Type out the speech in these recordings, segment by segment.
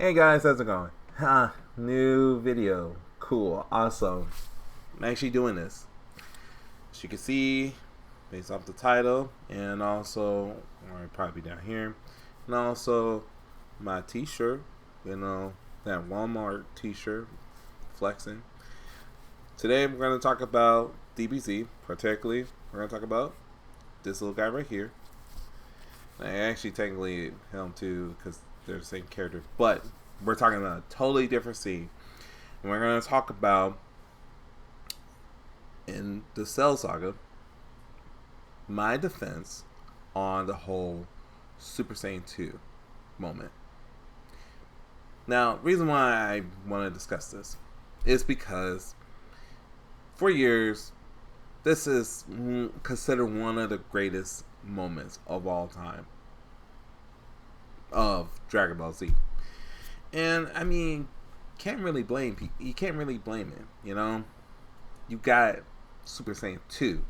Hey guys, how's it going? New video. Cool, awesome. I'm actually doing this. As you can see, based off the title, and also, or probably down here, and also my t-shirt, that Walmart t-shirt, flexing. Today we're going to talk about DBZ, particularly, we're going to talk about this little guy right here. I actually technically him too, because they're the same character, but we're talking about a totally different scene. And we're going to talk about, in the Cell Saga, my defense on the whole Super Saiyan 2 moment. Now, reason why I want to discuss this is because for years, this is considered one of the greatest moments of all time of Dragon Ball Z. And I mean, can't really blame people. You can't really blame it. You got Super Saiyan 2.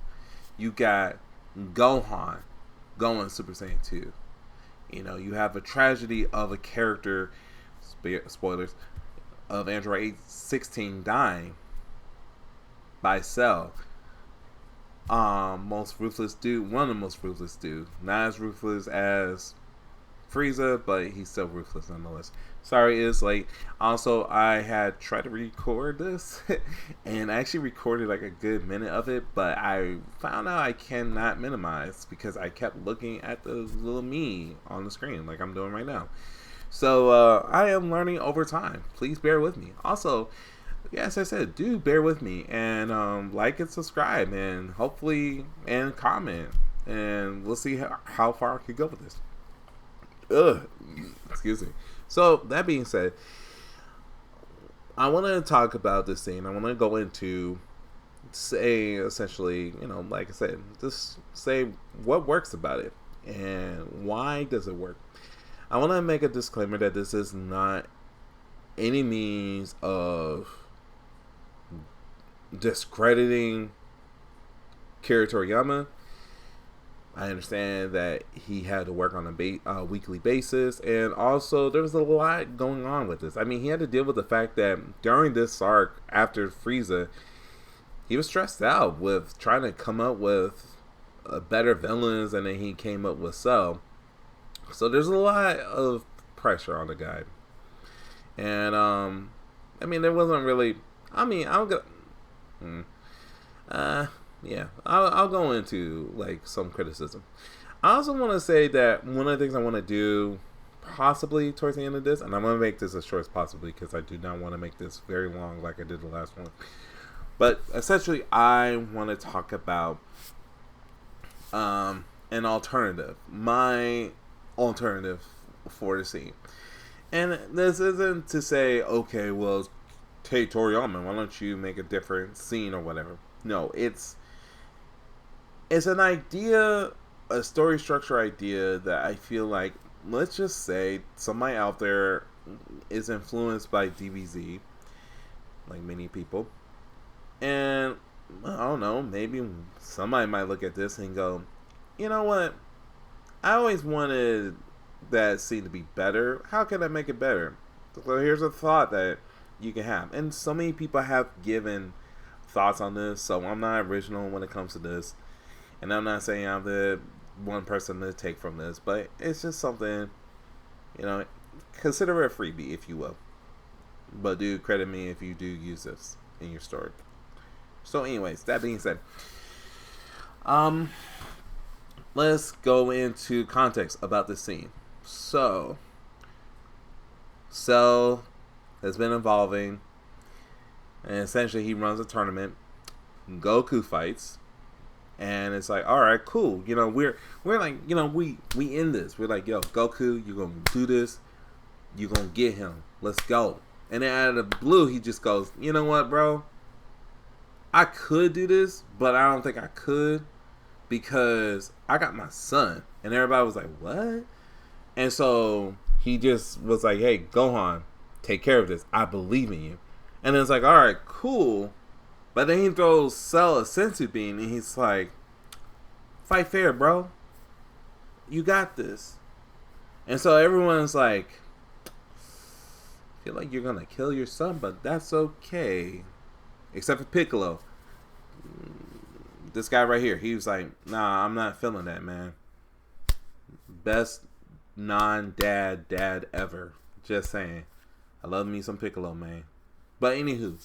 You got Gohan going Super Saiyan 2. You have a tragedy of a character, spoilers, of Android 16 dying by Cell. Most ruthless dude, one of the most ruthless dude. Not as ruthless as Frieza, but he's still ruthless nonetheless. Sorry, it's late. Also, I had tried to record this, and I actually recorded like a good minute of it, but I found out I cannot minimize because I kept looking at the little me on the screen like I'm doing right now. So I am learning over time. Please bear with me. Also, as I said, do bear with me and like and subscribe and hopefully and comment, and we'll see how far I could go with this. Excuse me. So that being said, I want to talk about this scene. I want to go into essentially, like I said, just say what works about it and why does it work. I want to make a disclaimer that this is not any means of discrediting Kira Toriyama. I understand that he had to work on a weekly basis, and also there was a lot going on with this. I mean, he had to deal with the fact that during this arc, after Frieza, he was stressed out with trying to come up with better villains, and then he came up with Cell. So there's a lot of pressure on the guy. And, I mean, there wasn't really... I mean, I'll go... yeah, I'll go into like some criticism. I also want to say that one of the things I want to do possibly towards the end of this, and I'm going to make this as short as possible because I do not want to make this very long like I did the last one. But essentially, I want to talk about an alternative, my alternative for the scene. And this isn't to say, okay, well, hey Toriyama, why don't you make a different scene or whatever. No, it's an idea, a story structure idea that I feel like, let's just say somebody out there is influenced by DBZ, like many people, and I don't know, maybe somebody might look at this and go, you know what, I always wanted that scene to be better. How can I make it better? So here's a thought that you can have, and so many people have given thoughts on this, so I'm not original when it comes to this. And I'm not saying I'm the one person to take from this, but it's just something, consider it a freebie, if you will. But do credit me if you do use this in your story. So anyways, that being said, let's go into context about this scene. So, Cell has been evolving, and essentially he runs a tournament. Goku fights. And it's like, all right, cool. We're like, we in this. We're like, yo, Goku, you're gonna do this. You're gonna get him. Let's go. And then out of the blue, he just goes, you know what, bro? I could do this, but I don't think I could because I got my son. And everybody was like, what? And so he just was like, hey, Gohan, take care of this. I believe in you. And then it's like, all right, cool. But then he throws Cell a senzu bean, and he's like, fight fair, bro. You got this. And so everyone's like, feel like you're gonna kill your son, but that's okay. Except for Piccolo. This guy right here, he was like, nah, I'm not feeling that, man. Best non-dad dad ever. Just saying. I love me some Piccolo, man. But anywho,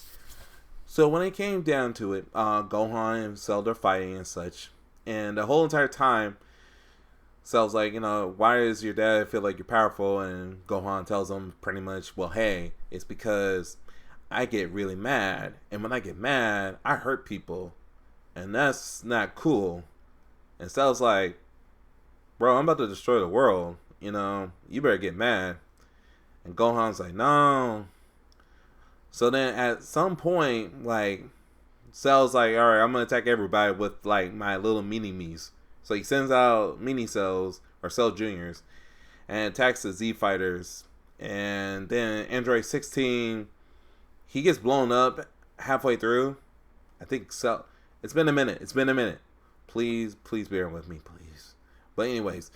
so when it came down to it, Gohan and Cell are fighting and such, and the whole entire time, Cell's like, why does your dad feel like you're powerful? And Gohan tells him pretty much, well, hey, it's because I get really mad, and when I get mad, I hurt people, and that's not cool. And Cell's like, bro, I'm about to destroy the world. You better get mad. And Gohan's like, no. So then at some point, like, Cell's like, all right, I'm going to attack everybody with, like, my little mini-me's. So he sends out mini-cells, or Cell Juniors, and attacks the Z-Fighters. And then Android 16, he gets blown up halfway through. I think Cell... It's been a minute. Please bear with me, please. But anyways,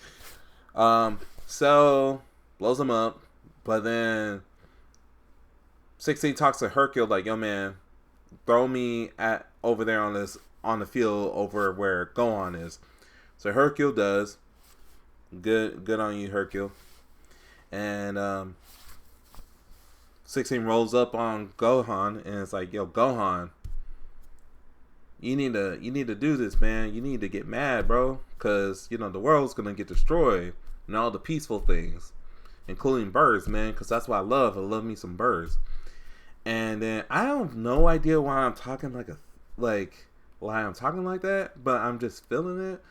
Cell blows him up, but then 16 talks to Hercule like, yo man, throw me over there on the field over where Gohan is. So Hercule does. Good on you, Hercule. And 16 rolls up on Gohan and it's like, yo, Gohan, you need to do this, man. You need to get mad, bro, because the world's gonna get destroyed and all the peaceful things, including birds, man, because that's what I love. I love me some birds. And then I have no idea why I'm talking why I'm talking like that, but I'm just feeling it,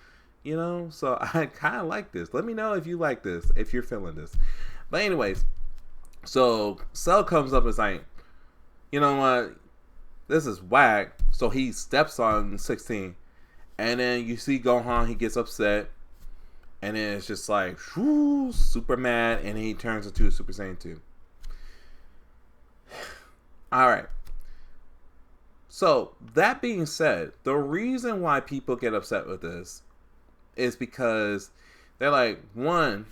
So I kind of like this. Let me know if you like this, if you're feeling this. But anyways, so Cell comes up and is like, you know what? This is whack. So he steps on 16. And then you see Gohan, he gets upset. And then it's just like, whoo, super mad. And he turns into a Super Saiyan 2. Alright. So, that being said, the reason why people get upset with this is because they're like, one,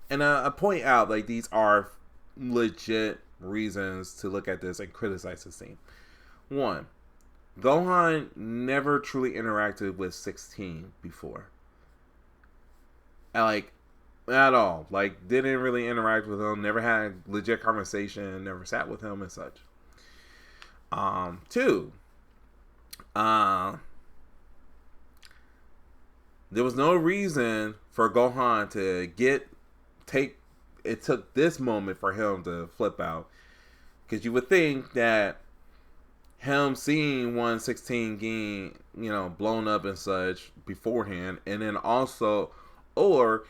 and I point out, like, these are legit reasons to look at this and criticize the scene. One, Gohan never truly interacted with 16 before. Like, at all. Like, didn't really interact with him, never had legit conversation, never sat with him and such. Two, there was no reason for Gohan to it took this moment for him to flip out. Because you would think that him seeing 116 getting, blown up and such beforehand, and then also, or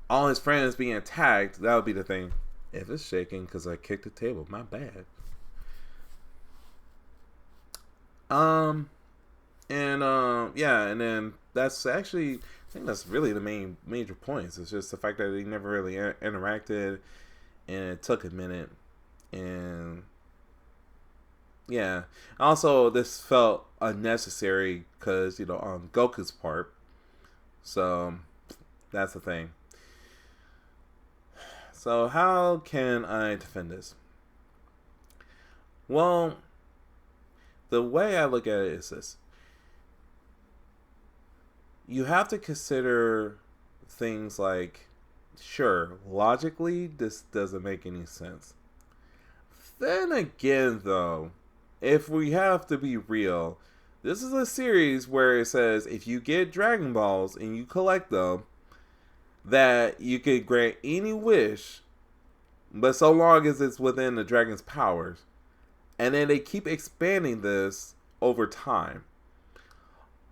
all his friends being attacked, that would be the thing. If it's shaking because I kicked the table, my bad. And then that's actually, I think that's really the major points. It's just the fact that he never really interacted, and it took a minute, and yeah. Also, this felt unnecessary because on Goku's part. So that's the thing. So how can I defend this? Well, the way I look at it is this. You have to consider things like, sure, logically, this doesn't make any sense. Then again, though, if we have to be real, this is a series where it says if you get Dragon Balls and you collect them, that you could grant any wish, but so long as it's within the dragon's powers. And then they keep expanding this over time.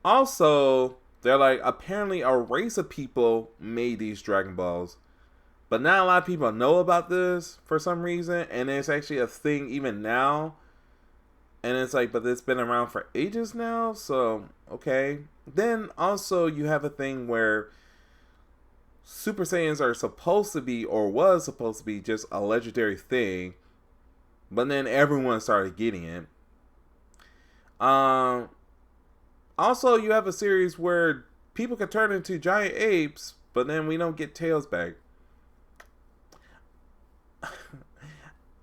Also, they're like, apparently a race of people made these Dragon Balls, but not a lot of people know about this for some reason, and it's actually a thing even now. And it's like, but it's been around for ages now, so okay. Then also you have a thing where Super Saiyans are supposed to be, or was supposed to be, just a legendary thing, but then everyone started getting it. Also, you have a series where people can turn into giant apes, but then we don't get tails back.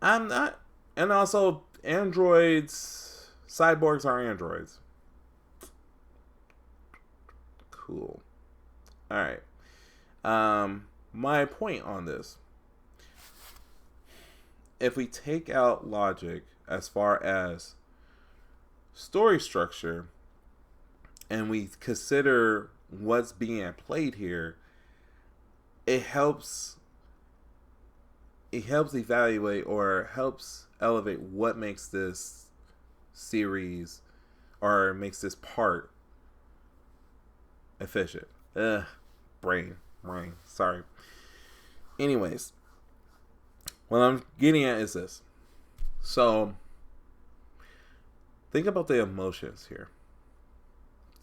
I'm not, and also androids, cyborgs are androids. Cool. All right. My point on this: if we take out logic as far as story structure, and we consider what's being played here, it helps. It helps evaluate or helps elevate what makes this series or makes this part efficient. Brain. Sorry. Anyways, what I'm getting at is this. So, think about the emotions here.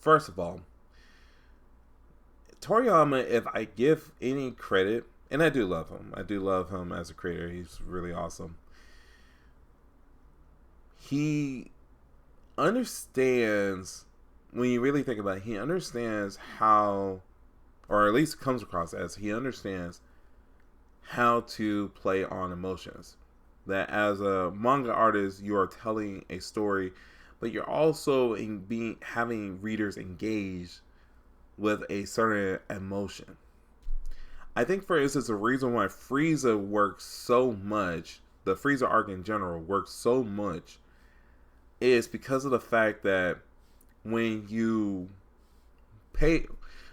First of all, Toriyama, if I give any credit, and I do love him. I do love him as a creator. He's really awesome. He understands, when you really think about it, he understands how, or at least comes across as, he understands how to play on emotions. That as a manga artist, you are telling a story, but you're also having readers engaged with a certain emotion. I think, for instance, the reason why Frieza works so much, the Frieza arc in general works so much, is because of the fact that when you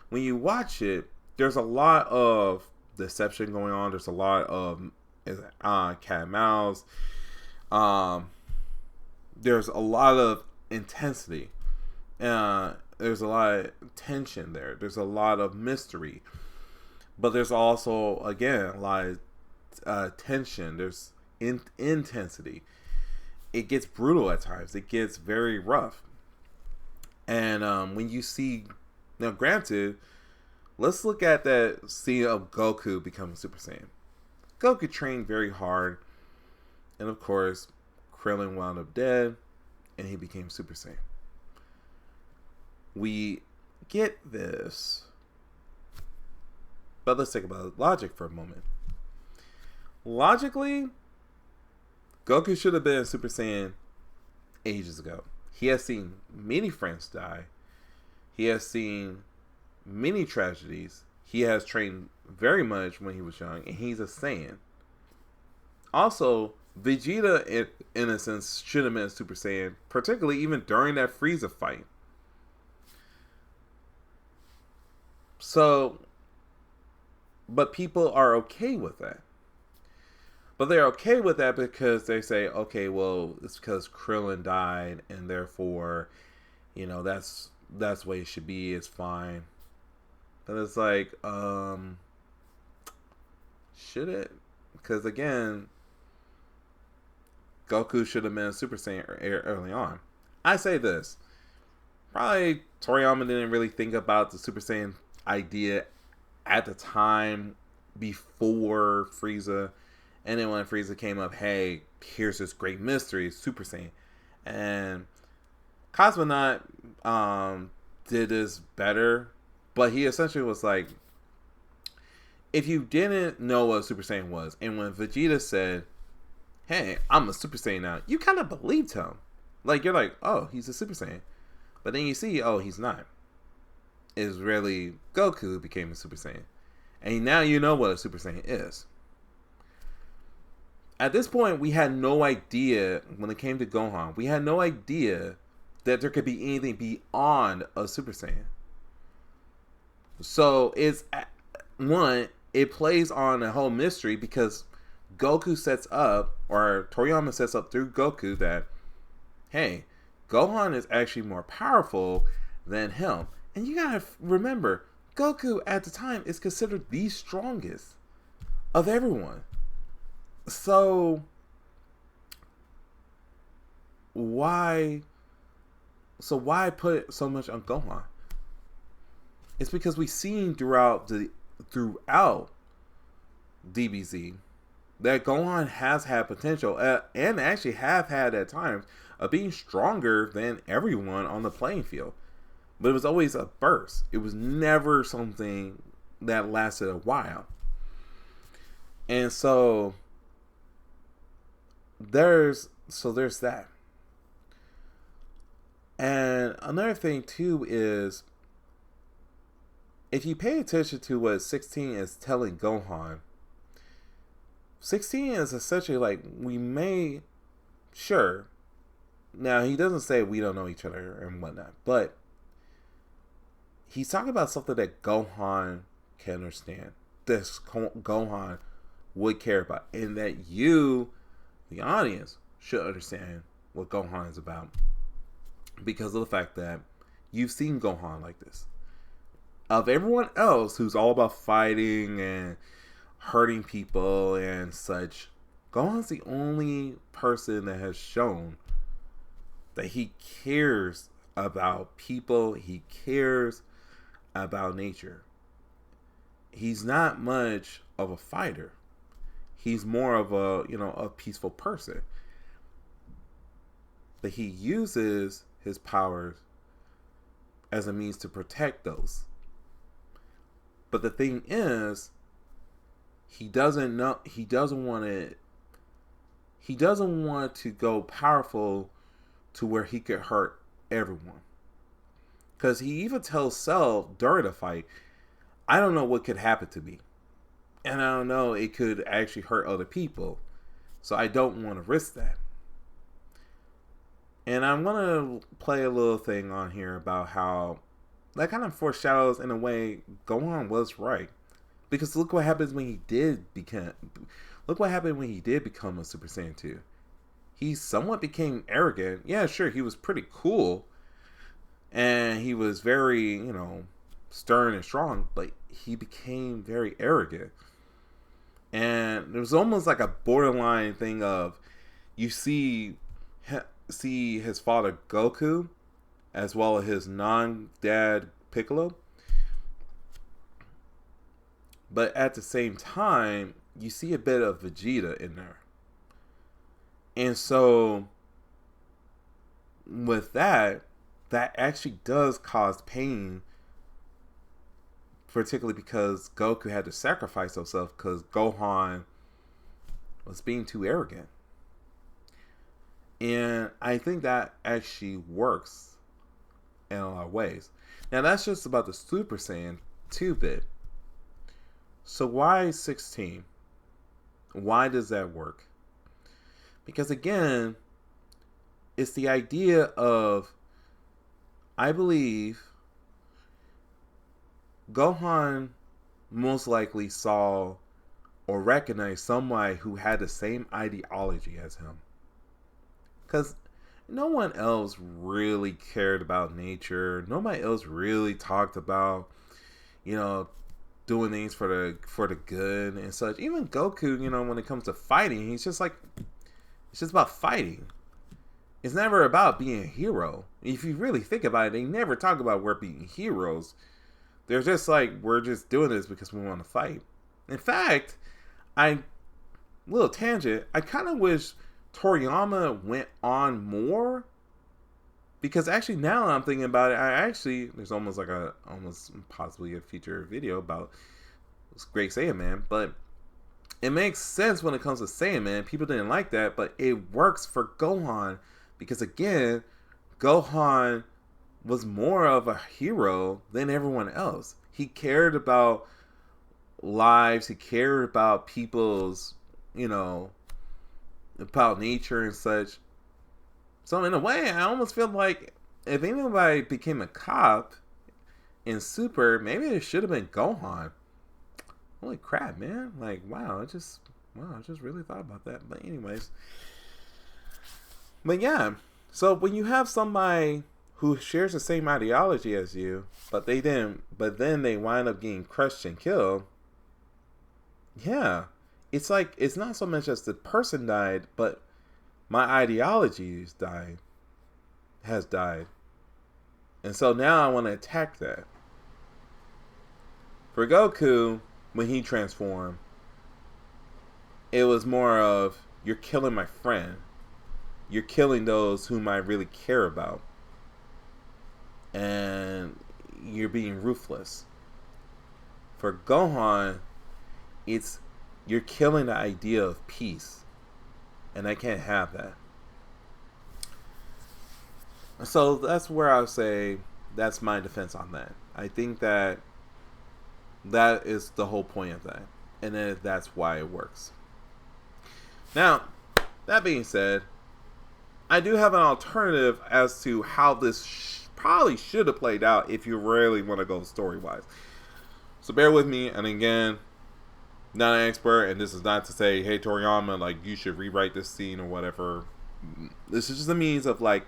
watch it, there's a lot of deception going on. There's a lot of cat and mouse. There's a lot of intensity. There's a lot of tension there. There's a lot of mystery. But there's also, again, a lot of tension. There's intensity. It gets brutal at times. It gets very rough. And when you see... Now, granted, let's look at that scene of Goku becoming Super Saiyan. Goku trained very hard. And, of course, Krillin wound up dead. And he became Super Saiyan. We get this... But let's think about logic for a moment. Logically, Goku should have been Super Saiyan ages ago. He has seen many friends die. He has seen many tragedies. He has trained very much when he was young, and he's a Saiyan. Also, Vegeta, in a sense, should have been Super Saiyan, particularly even during that Frieza fight. So... But people are okay with that. But they're okay with that because they say, okay, well, it's because Krillin died, and therefore, that's the way it should be. It's fine. But it's like, should it? Because again, Goku should have been Super Saiyan early on. I say this. Probably Toriyama didn't really think about the Super Saiyan idea at the time before Frieza, and then when Frieza came up, hey, here's this great mystery, Super Saiyan. And Cosmonaut did this better, but he essentially was like, if you didn't know what Super Saiyan was, and when Vegeta said, hey, I'm a Super Saiyan now, you kind of believed him. Like, you're like, oh, he's a Super Saiyan. But then you see, oh, he's not. Is really Goku who became a Super Saiyan. And now you know what a Super Saiyan is. At this point, we had no idea, when it came to Gohan, we had no idea that there could be anything beyond a Super Saiyan. So, it plays on a whole mystery because Goku sets up, or Toriyama sets up through Goku that, hey, Gohan is actually more powerful than him. And you gotta remember, Goku at the time is considered the strongest of everyone. So why put so much on Gohan? It's because we've seen throughout DBZ that Gohan has had potential and actually have had at times of being stronger than everyone on the playing field. But it was always a burst. It was never something that lasted a while. And so there's that. And another thing too is, if you pay attention to what 16 is telling Gohan, 16 is essentially like, we may, sure, now he doesn't say we don't know each other and whatnot, but he's talking about something that Gohan can understand. This Gohan would care about, and that you, the audience, should understand what Gohan is about, because of the fact that you've seen Gohan like this. Of everyone else who's all about fighting and hurting people and such, Gohan's the only person that has shown that he cares about people, he cares about nature. He's not much of a fighter. He's more of a peaceful person. But he uses his powers as a means to protect those. But the thing is, he doesn't want to go powerful to where he could hurt everyone. Because he even tells Cell during the fight, I don't know what could happen to me. And I don't know, it could actually hurt other people. So I don't want to risk that. And I'm going to play a little thing on here about how that kind of foreshadows, in a way, Gohan was right. Because look what happens when he did become a Super Saiyan 2. He somewhat became arrogant. Yeah, sure, he was pretty cool. And he was very, stern and strong, but he became very arrogant. And it was almost like a borderline thing of, you see his father Goku, as well as his non-dad Piccolo. But at the same time, you see a bit of Vegeta in there. And so, with that actually does cause pain, particularly because Goku had to sacrifice himself because Gohan was being too arrogant. And I think that actually works in a lot of ways. Now, that's just about the Super Saiyan 2-bit. So why 16? Why does that work? Because again, it's the idea of, I believe, Gohan most likely saw or recognized somebody who had the same ideology as him. Because no one else really cared about nature. Nobody else really talked about, doing things for the good and such. Even Goku, when it comes to fighting, he's just like, it's just about fighting. It's never about being a hero. If you really think about it, they never talk about we're being heroes. They're just like, we're just doing this because we want to fight. In fact, little tangent, I kind of wish Toriyama went on more, because actually now I'm thinking about it, there's almost possibly a future video about Great Saiyan Man, but it makes sense when it comes to Saiyan Man. People didn't like that, but it works for Gohan, because again, Gohan was more of a hero than everyone else. He cared about lives, he cared about people's, about nature and such. So in a way, I almost feel like if anybody became a cop in Super, maybe it should have been Gohan. Holy crap, man. Like, wow, I just really thought about that. But anyways. But yeah, so when you have somebody who shares the same ideology as you, but then they wind up getting crushed and killed, yeah, it's like, it's not so much as the person died, but my ideology has died. And so now I want to attack that. For Goku, when he transformed, it was more of, you're killing my friend. You're killing those whom I really care about. And you're being ruthless. For Gohan, it's, you're killing the idea of peace and I can't have that. So that's where I would say that's my defense on that. I think that that is the whole point of that, and then that's why it works. Now, that being said, I do have an alternative as to how this probably should have played out if you really want to go story wise. So bear with me, and again, not an expert, and this is not to say, hey Toriyama, like you should rewrite this scene or whatever. This is just a means of like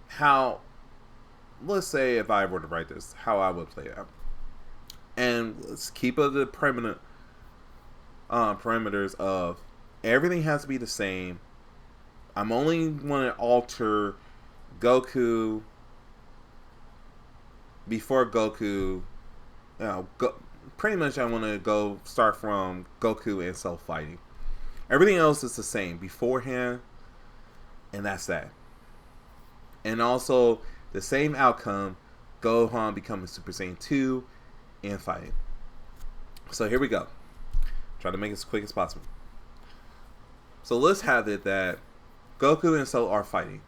how, let's say if I were to write this, how I would play it out. And let's keep the parameters of everything has to be the same. I'm only want to alter Goku before Goku. Pretty much I want to go start from Goku and Cell fighting. Everything else is the same beforehand, and that's that. And also the same outcome, Gohan becoming Super Saiyan 2 and fighting. So here we go. Try to make it as quick as possible. So let's have it that Goku and Cell are fighting.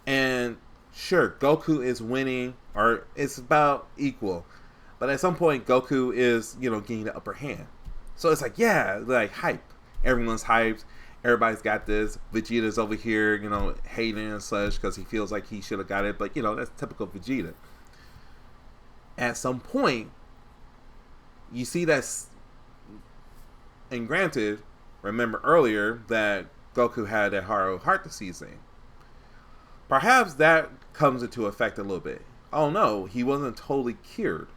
And sure, Goku is winning, or it's about equal. But at some point, Goku is, getting the upper hand. So it's like, yeah, like hype. Everyone's hyped. Everybody's got this. Vegeta's over here, hating and such because he feels like he should have got it. But, that's typical Vegeta. At some point, you see that, and granted, remember earlier that Goku had that heart disease thing. Perhaps that comes into effect a little bit. Oh no, he wasn't totally cured.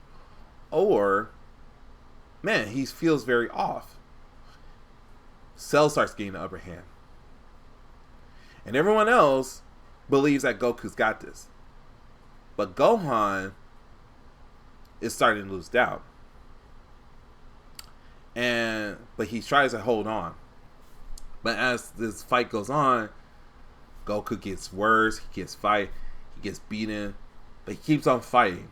Or, man, he feels very off. Cell starts getting the upper hand. And everyone else believes that Goku's got this. But Gohan is starting to lose doubt. But he tries to hold on. But as this fight goes on, Goku gets worse, he gets beaten, but he keeps on fighting.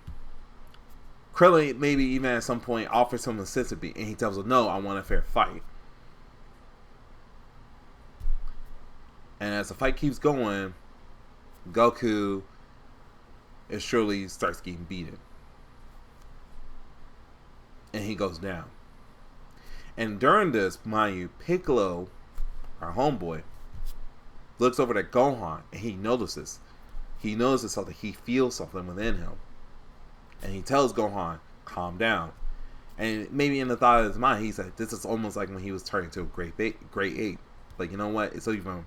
Krillin maybe even at some point offers him a sensibility, and he tells him, no, I want a fair fight. And as the fight keeps going, Goku surely starts getting beaten. And he goes down. And during this, mind you, Piccolo, our homeboy, looks over at Gohan, and he notices. He notices something. He feels something within him. And he tells Gohan, calm down. And maybe in the thought of his mind, he's like, this is almost like when he was turning into a great ape. Like, you know what? It's even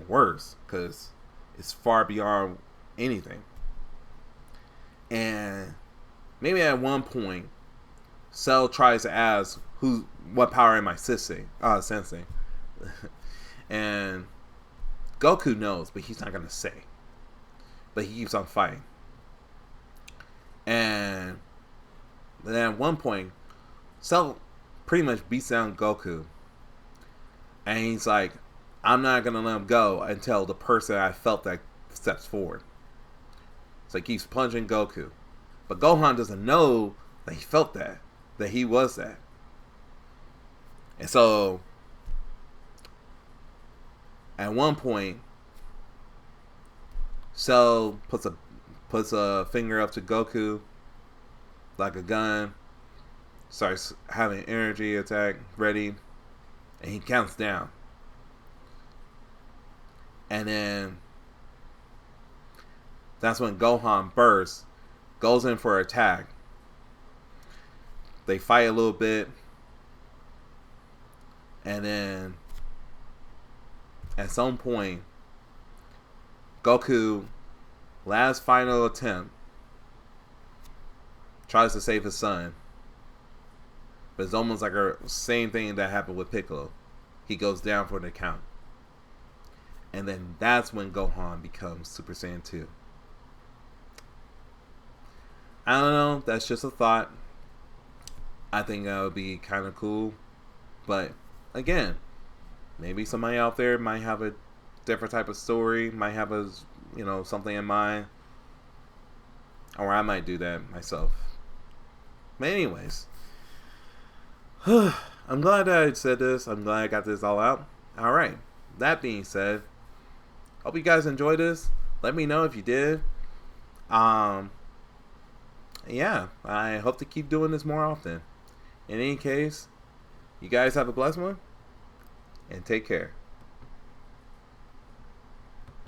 worse because it's far beyond anything. And maybe at one point, Cell tries to ask, what power am I sensing? And Goku knows, but he's not going to say. But he keeps on fighting. And then at one point, Cell pretty much beats down Goku. And he's like, I'm not going to let him go until the person I felt that steps forward. So he keeps punching Goku. But Gohan doesn't know that he felt that he was that. And so, at one point, Cell puts a finger up to Goku like a gun, starts having energy attack ready, and he counts down. And then that's when Gohan bursts, goes in for an attack. They fight a little bit, and then at some point, Goku, last final attempt, tries to save his son. But it's almost like the same thing that happened with Piccolo. He goes down for the count. And then that's when Gohan becomes Super Saiyan 2. I don't know. That's just a thought. I think that would be kind of cool. But, again, maybe somebody out there might have a different type of story. Might have something in mind. Or I might do that myself. But anyways. I'm glad that I said this. I'm glad I got this all out. All right. That being said, hope you guys enjoyed this. Let me know if you did. Um, yeah, I hope to keep doing this more often. In any case, you guys have a blessed one and take care.